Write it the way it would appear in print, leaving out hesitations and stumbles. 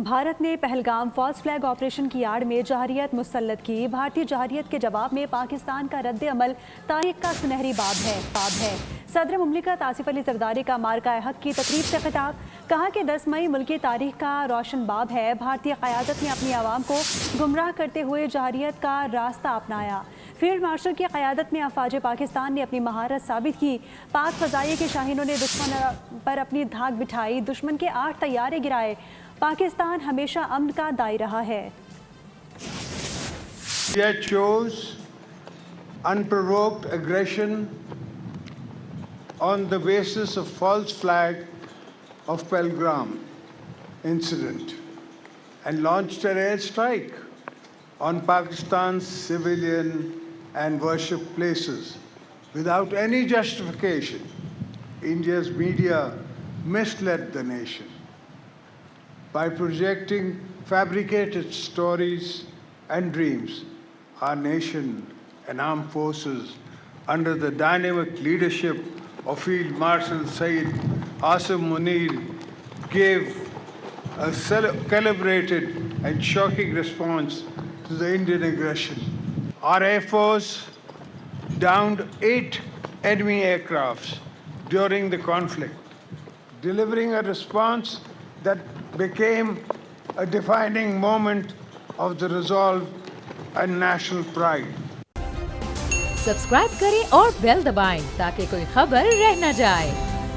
भारत ने Pahalgam false flag operation की आड़ में जहरियत मुसल्लत की। भारतीय जहरियत के जवाब में पाकिस्तान का रद्द अमल तारीख का सुनहरी बाब है। सदर मुमलिकत आसिफ अली जरदारी का मार्का हक की तकरीब से खिताब, कहा कि 10 मई मुल्की तारीख का रोशन बाब है। भारतीय क़यादत ने अपनी आवाम को गुमराह करते हुए जहरियत का रास्ता अपनाया। फील्ड मार्शल की क़यादत में अफवाज पाकिस्तान ने अपनी महारत साबित की। पाक फ़ज़ाइये के शाहीनों ने दुश्मन पर अपनी धाक बिठाई, दुश्मन के 8 तैयारे गिराए। पाकिस्तान हमेशा अमन का दाई रहा है। Yet shows unprovoked aggression on the basis of false flag of Pelgram incident and launched an airstrike on Pakistan's civilian and worship places without any justification. India's media misled the nation by projecting fabricated stories and dreams. Our nation and armed forces, under the dynamic leadership of Field Marshal Sayyid Asim Munir, gave a calibrated and shocking response to the Indian aggression. Our Air Force downed 8 enemy aircrafts during the conflict, delivering a response that became a defining moment of the resolve and national pride. Subscribe करें और bell दबाएं ताकि कोई खबर रह न जाए।